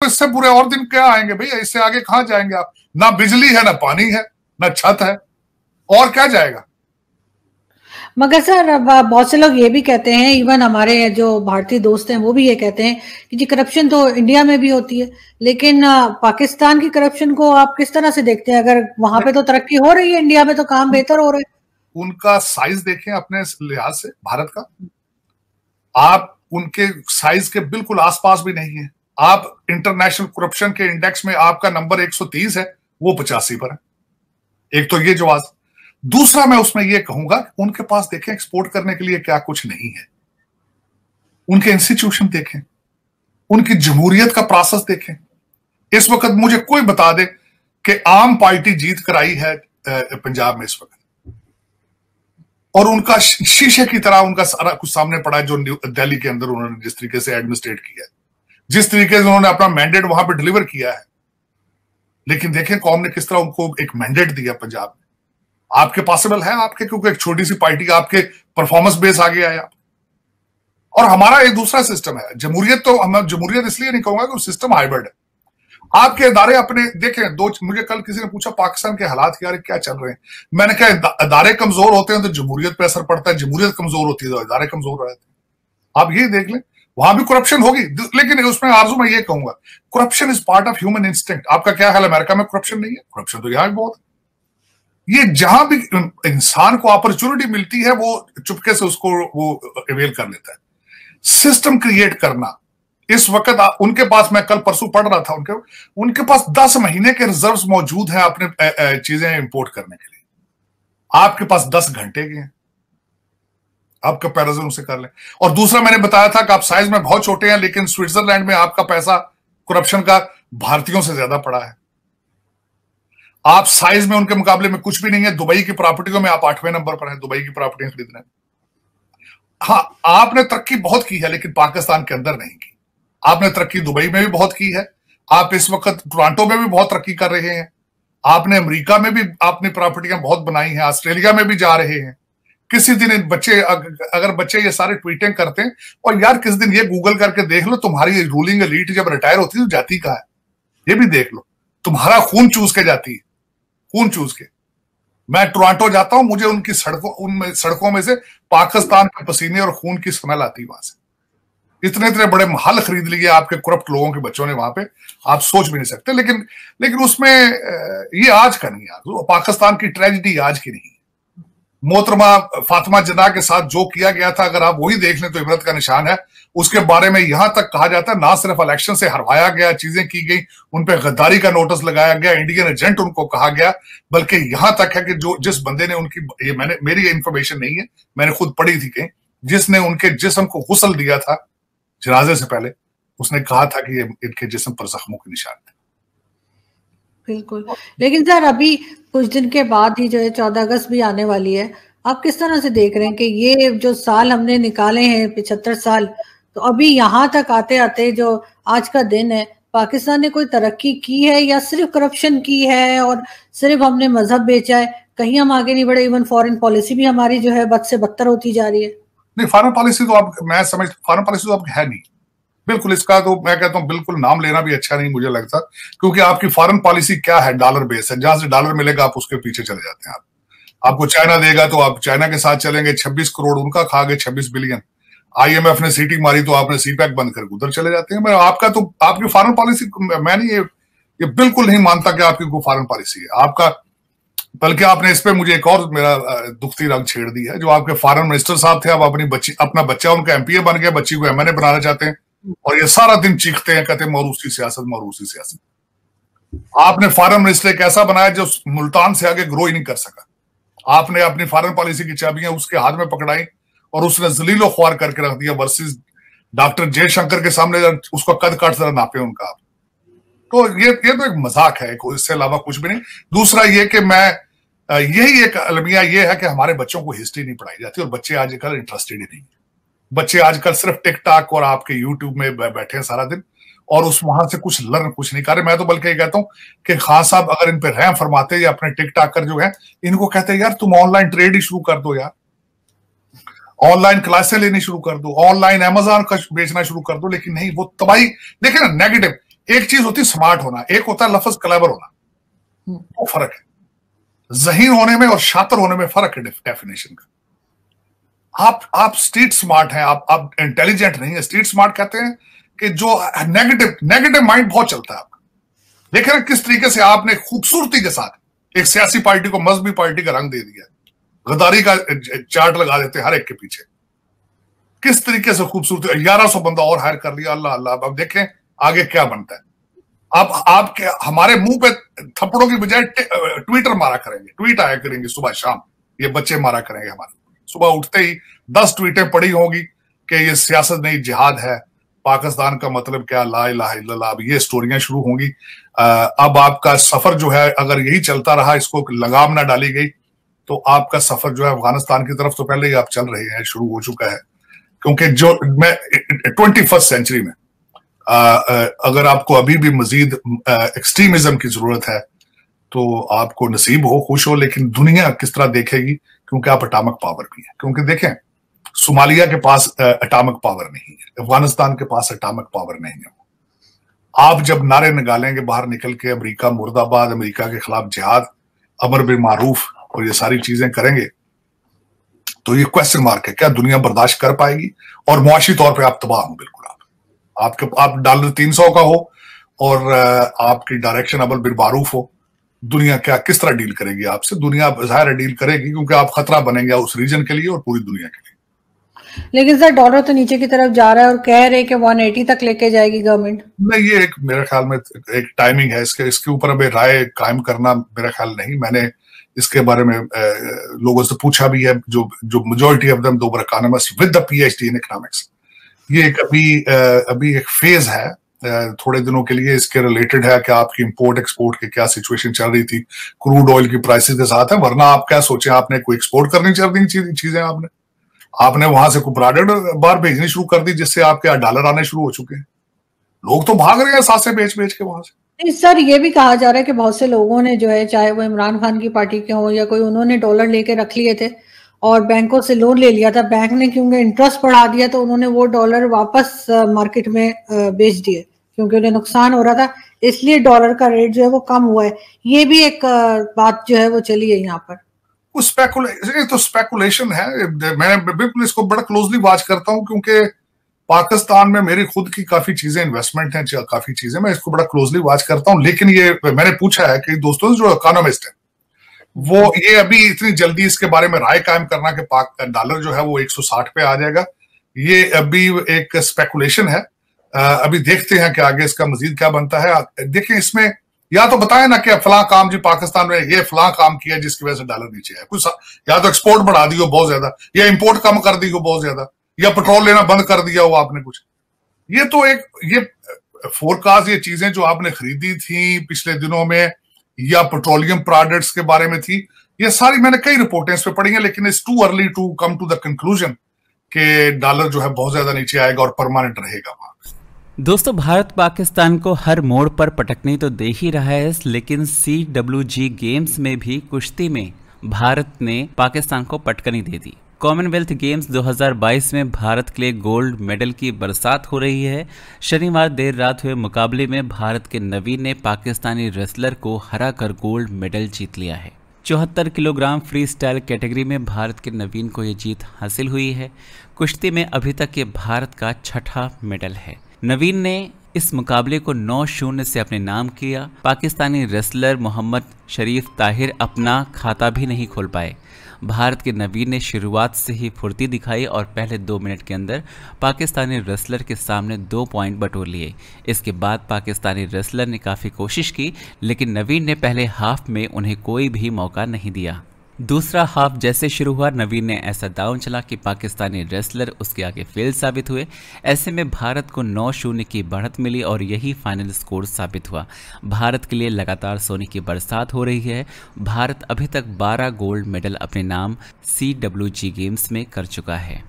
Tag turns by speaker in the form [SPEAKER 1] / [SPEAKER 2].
[SPEAKER 1] इससे बुरे और दिन क्या आएंगे भैया, इससे आगे कहां जाएंगे आप? ना बिजली है, ना पानी है, ना छत है, और क्या जाएगा?
[SPEAKER 2] मगर सर अब बहुत से लोग ये भी कहते हैं, इवन हमारे जो भारतीय दोस्त हैं वो भी ये कहते हैं कि जी करप्शन तो इंडिया में भी होती है, लेकिन पाकिस्तान की करप्शन को आप किस तरह से देखते हैं? अगर वहां पे तो तरक्की हो रही है, इंडिया में तो काम बेहतर हो रहे हैं।
[SPEAKER 1] उनका साइज देखें अपने लिहाज से भारत का, आप उनके साइज के बिल्कुल आसपास भी नहीं है। आप इंटरनेशनल करप्शन के इंडेक्स में आपका नंबर 130 है, वो 85 पर है। एक तो ये जवाब। दूसरा मैं उसमें ये कहूंगा कि उनके पास देखें एक्सपोर्ट करने के लिए क्या कुछ नहीं है। उनके इंस्टीट्यूशन देखें, उनकी जमहूरियत का प्रोसेस देखें। इस वक्त मुझे कोई बता दे कि आम पार्टी जीत कर आई है पंजाब में इस वक्त, और उनका शीशे की तरह उनका सारा कुछ सामने पड़ा है, जो दिल्ली के अंदर उन्होंने जिस तरीके से एडमिनिस्ट्रेट किया है, जिस तरीके से उन्होंने अपना मैंडेट वहां पे डिलीवर किया है। लेकिन देखें कौम ने किस तरह उनको एक मैंडेट दिया पंजाब में। आपके पॉसिबल है आपके, क्योंकि एक छोटी सी पार्टी आपके परफॉर्मेंस बेस आ गया है आप। और हमारा एक दूसरा सिस्टम है जमहूरियत, तो हम जमहूरियत इसलिए नहीं कहूंगा कि सिस्टम हाइब्रिड है। आपके इदारे अपने देखें, मुझे कल किसी ने पूछा पाकिस्तान के हालात क्या चल रहे हैं। मैंने कहा इदारे कमजोर होते हैं तो जमहूरियत पे असर पड़ता है, जमहूरियत कमजोर होती है तो इदारे कमजोर रहते हैं। आप ये देख लें, वहां भी करप्शन होगी, लेकिन उसमें आरजू मैं ये कहूंगा corruption is part of human instinct. आपका क्या ख्याल है अमेरिका में करप्शन नहीं है? करप्शन तो यहां भी बहुत है। ये जहां भी इंसान को अपॉर्चुनिटी मिलती है वो चुपके से उसको वो अवेल कर लेता है। सिस्टम क्रिएट करना इस वक्त उनके पास, मैं कल परसों पढ़ रहा था, उनके पास 10 महीने के रिजर्व्स मौजूद हैं अपने चीजें इंपोर्ट करने के लिए। आपके पास 10 घंटे के हैं। आप कंपैरिजन उसे कर लें। और दूसरा मैंने बताया था कि आप साइज में बहुत छोटे हैं, लेकिन स्विट्जरलैंड में आपका पैसा करप्शन का भारतीयों से ज्यादा पड़ा है। आप साइज में उनके मुकाबले में कुछ भी नहीं है। दुबई की प्रॉपर्टियों में आप 8वें नंबर पर हैं, दुबई की प्रॉपर्टियां खरीदने। हाँ, आपने तरक्की बहुत की है, लेकिन पाकिस्तान के अंदर नहीं की। आपने तरक्की दुबई में भी बहुत की है, आप इस वक्त टोरंटो में भी बहुत तरक्की कर रहे हैं, आपने अमेरिका में भी अपनी प्रॉपर्टियां बहुत बनाई हैं, ऑस्ट्रेलिया में भी जा रहे हैं। किसी दिन बच्चे, अगर बच्चे ये सारे ट्वीटिंग करते हैं, और यार किस दिन ये गूगल करके देख लो तुम्हारी रूलिंग एलीट जब रिटायर होती है तो जाती कहां है, ये भी देख लो। तुम्हारा खून चूस के जाती है, खून चूस के। मैं टोरंटो जाता हूं, मुझे उनकी सड़कों में से पाकिस्तान के पसीने और खून की स्मेल आती है वहां से। इतने इतने बड़े महल खरीद लिए आपके करप्ट लोगों के बच्चों ने वहां पे, आप सोच भी नहीं सकते। लेकिन उसमें ये आज का नहीं है, पाकिस्तान की ट्रेजिडी आज की नहीं है। मोहतरमा फातिमा जिन्ना के साथ जो किया गया था, अगर आप वही देख लें तो इबरत का निशान है। उसके बारे में यहां तक कहा जाता है ना सिर्फ इलेक्शन से हरवाया गया, चीजें की गई, उन पर गद्दारी का नोटिस लगाया गया, इंडियन एजेंट उनको कहा गया, बल्कि यहां तक है कि जो जिस बंदे ने उनकी, ये मेरी ये इंफॉर्मेशन नहीं है, मैंने खुद पढ़ी थी कहीं, जिसने उनके जिस्म को गुस्ल दिया था जनाजे से पहले, उसने कहा था कि ये इनके जिस्म पर जख्मों के निशान थे।
[SPEAKER 2] बिल्कुल। लेकिन सर अभी कुछ दिन के बाद ही जो है 14 अगस्त भी आने वाली है, आप किस तरह से देख रहे हैं कि ये जो साल हमने निकाले हैं 75 साल, तो अभी यहाँ तक आते आते जो आज का दिन है, पाकिस्तान ने कोई तरक्की की है या सिर्फ करप्शन की है और सिर्फ हमने मजहब बेचा है? कहीं हम आगे नहीं बढ़े। इवन फॉरेन पॉलिसी भी हमारी जो है बद से बदतर होती जा रही है।
[SPEAKER 1] नहीं, फॉरेन पॉलिसी तो अब मैं समझ, फॉरेन पॉलिसी तो अब है नहीं बिल्कुल। इसका तो मैं कहता हूं बिल्कुल नाम लेना भी अच्छा नहीं मुझे लगता, क्योंकि आपकी फॉरेन पॉलिसी क्या है? डॉलर बेस है, जहां से डॉलर मिलेगा आप उसके पीछे चले जाते हैं। आपको चाइना देगा तो आप चाइना के साथ चलेंगे, 26 करोड़ उनका खा गए, 26 बिलियन। आईएमएफ ने सीटिंग मारी तो आपने सीपैक बंद करके उधर चले जाते हैं। मैं आपका तो आपकी फॉरेन पॉलिसी, मैं नहीं ये बिल्कुल नहीं मानता कि आपकी कोई फॉरेन पॉलिसी है आपका। बल्कि आपने इस पे मुझे एक और मेरा दुखती रंग छेड़ दी है। जो आपके फॉरेन मिनिस्टर साहब थे, अब अपना बच्चा उनका एमपीए बन गया, बच्ची को एमएनए बनाना चाहते हैं, और ये सारा दिन चीखते हैं, कहते हैं मरूसी सियासत, मरूसी सियासत। आपने फॉरेन मिनिस्टर एक ऐसा बनाया जो मुल्तान से आगे ग्रो ही नहीं कर सका। आपने अपनी फॉरेन पॉलिसी की चाबियां उसके हाथ में पकड़ाई और उसने जलीलो ख्वार करके रख दिया, वर्सेस डॉक्टर जयशंकर के सामने उसका कद काट जरा नापे उनका। तो ये तो एक मजाक है, इससे अलावा कुछ भी नहीं। दूसरा ये कि मैं यही एक अलमिया ये है कि हमारे बच्चों को हिस्ट्री नहीं पढ़ाई जाती, और बच्चे आजकल इंटरेस्टेड ही नहीं है। बच्चे आजकल सिर्फ टिकटॉक और आपके यूट्यूब में बैठे हैं सारा दिन, और उस वहां से कुछ लर्न कुछ नहीं कर रहे। मैं तो बल्कि ये कहता हूं कि खान साहब अगर इन पे रहम फरमाते या अपने टिकटॉकर जो है इनको कहते हैं यार तुम ऑनलाइन ट्रेड ही शुरू कर दो, यार ऑनलाइन क्लासें लेनी शुरू कर दो, ऑनलाइन अमेज़न का बेचना शुरू कर दो। लेकिन नहीं, वो तबाही देखे ना, नेगेटिव एक चीज होती है स्मार्ट होना, एक होता है लफ्ज क्लेवर होना, वो फर्क है। ज़हीन होने में और शातिर होने में फर्क है डेफिनेशन का। आप स्ट्रीट स्मार्ट हैं, आप इंटेलिजेंट नहीं है। स्ट्रीट स्मार्ट कहते हैं कि जो नेगेटिव माइंड बहुत चलता है आपका। देख रहे हैं किस तरीके से आपने खूबसूरती के साथ एक सियासी पार्टी को मजहबी पार्टी का रंग दे दिया, गद्दारी का चार्ट लगा देते हर एक के पीछे। किस तरीके से खूबसूरती, 1100 बंदा और हायर कर लिया, अल्लाह अल्लाह। अब देखें आगे क्या बनता है। अब आपके हमारे मुंह पे थप्पड़ों की बजाय ट्विटर मारा करेंगे, ट्वीट आया करेंगे सुबह शाम, ये बच्चे मारा करेंगे हमारे। सुबह उठते ही 10 ट्वीटें पड़ी होंगी कि ये सियासत नहीं जिहाद है, पाकिस्तान का मतलब क्या, ला इलाहा इल्लल्लाह। अब ये स्टोरियां शुरू होंगी। अब आपका सफर जो है अगर यही चलता रहा, इसको लगाम ना डाली गई, तो आपका सफर जो है अफगानिस्तान की तरफ तो पहले ही आप चल रहे हैं, शुरू हो चुका है। क्योंकि जो मैं 21st सेंचुरी में अगर आपको अभी भी मजीद एक्सट्रीमिज्म की जरूरत है तो आपको नसीब हो, खुश हो, लेकिन दुनिया किस तरह देखेगी, क्योंकि आप अटामिक पावर भी है। क्योंकि देखें सोमालिया के पास अटामिक पावर नहीं है, अफगानिस्तान के पास अटामिक पावर नहीं है। आप जब नारे निकालेंगे बाहर निकल के, अमेरिका मुर्दाबाद, अमेरिका के खिलाफ जिहाद, अमर बिल मारूफ और ये सारी चीजें करेंगे, तो ये क्वेश्चन मार्क है क्या दुनिया बर्दाश्त कर पाएगी। और मुआशी तौर पे आप तबाह हो बिल्कुल। आप डॉलर 300 का हो और आपकी डायरेक्शन अमर बिल मारूफ हो, दुनिया क्या किस तरह डील करेगी आपसे। दुनिया ज़ाहिर डील करेगी क्योंकि आप खतरा बनेंगे उस रीजन के लिए और पूरी दुनिया के लिए।
[SPEAKER 2] लेकिन सर डॉलर तो नीचे की तरफ जा रहा है और कह रहे कि 180 तक लेके जाएगी गवर्नमेंट।
[SPEAKER 1] नहीं, ये एक मेरे ख्याल में एक टाइमिंग है, इसके ऊपर अभी राय कायम करना मेरा ख्याल नहीं। मैंने इसके बारे में लोगों से पूछा भी है, जो मेजॉरिटी ऑफ देम दोबर economist with the PhD in economics. ये एक अभी एक फेज है, थोड़े दिनों के लिए इसके रिलेटेड है कि आपकी इंपोर्ट एक्सपोर्ट की क्या सिचुएशन चल रही थी क्रूड ऑयल की प्राइसेस के साथ है। वरना आप क्या सोचे, आपने कोई एक्सपोर्ट करनी चाहिए चीजें, आपने वहां से कोई प्रोडक्ट बाहर भेजनी शुरू कर दी, जिससे आपके डॉलर आने शुरू हो चुके हैं। लोग तो भाग रहे हैं सासे बेच के वहां से।
[SPEAKER 2] नहीं सर, ये भी कहा जा रहा है कि बहुत से लोगों ने जो है, चाहे वो इमरान खान की पार्टी के हों या कोई, उन्होंने डॉलर लेके रख लिए थे और बैंकों से लोन ले लिया था। बैंक ने क्योंकि इंटरेस्ट बढ़ा दिया तो उन्होंने वो डॉलर वापस मार्केट में बेच दिए, क्योंकि उन्हें नुकसान हो रहा था, इसलिए डॉलर का रेट जो है वो कम हुआ है। ये भी एक बात जो है वो चली है यहाँ पर।
[SPEAKER 1] तो स्पेकुलेशन है। मैं बिल्कुल इसको बड़ा क्लोजली वॉच करता हूँ, क्योंकि पाकिस्तान में मेरी खुद की काफी चीजें इन्वेस्टमेंट हैं, काफी चीजें, मैं इसको बड़ा क्लोजली वॉच करता हूँ। लेकिन ये मैंने पूछा है कि दोस्तों जो इकोनॉमिस्ट है वो ये अभी इतनी जल्दी इसके बारे में राय कायम करना कि डॉलर जो है वो 160 पे आ जाएगा, ये अभी एक स्पेकुलेशन है। अभी देखते हैं कि आगे इसका मजीद क्या बनता है। देखिए इसमें या तो बताए ना कि फलां काम जी पाकिस्तान में ये फलां काम किया जिसकी वजह से डॉलर नीचे है, कुछ या तो एक्सपोर्ट बढ़ा दी हो बहुत ज्यादा, या इंपोर्ट कम कर दी हो बहुत ज्यादा, या पेट्रोल लेना बंद कर दिया हो आपने कुछ। ये तो ये फोरकास्ट, ये चीजें जो आपने खरीदी थी पिछले दिनों में या पेट्रोलियम प्रोडक्ट्स के बारे में थी, ये सारी मैंने कई रिपोर्टें इस पे पढ़ी हैं, लेकिन it's too early to come to the conclusion कि डॉलर जो है बहुत ज्यादा नीचे आएगा और परमानेंट रहेगा वहां।
[SPEAKER 3] दोस्तों, भारत पाकिस्तान को हर मोड़ पर पटकनी तो दे ही रहा है, लेकिन CWG गेम्स में भी कुश्ती में भारत ने पाकिस्तान को पटकनी दे दी। कॉमनवेल्थ गेम्स 2022 में भारत के लिए गोल्ड मेडल की बरसात हो रही है। शनिवार देर रात हुए मुकाबले में भारत के नवीन ने पाकिस्तानी रेसलर को हराकर गोल्ड मेडल जीत लिया है। 74 किलोग्राम फ्री स्टाइल कैटेगरी में भारत के नवीन को ये जीत हासिल हुई है। कुश्ती में अभी तक ये भारत का 6ठा मेडल है। नवीन ने इस मुकाबले को 9-0 से अपने नाम किया। पाकिस्तानी रेसलर मोहम्मद शरीफ ताहिर अपना खाता भी नहीं खोल पाए। भारत के नवीन ने शुरुआत से ही फुर्ती दिखाई और पहले 2 मिनट के अंदर पाकिस्तानी रेसलर के सामने 2 पॉइंट बटोर लिए। इसके बाद पाकिस्तानी रेसलर ने काफ़ी कोशिश की, लेकिन नवीन ने पहले हाफ में उन्हें कोई भी मौका नहीं दिया। दूसरा हाफ जैसे शुरू हुआ, नवीन ने ऐसा दांव चला कि पाकिस्तानी रेसलर उसके आगे फेल साबित हुए। ऐसे में भारत को 9-0 की बढ़त मिली और यही फाइनल स्कोर साबित हुआ। भारत के लिए लगातार सोने की बरसात हो रही है। भारत अभी तक 12 गोल्ड मेडल अपने नाम CWG गेम्स में कर चुका है।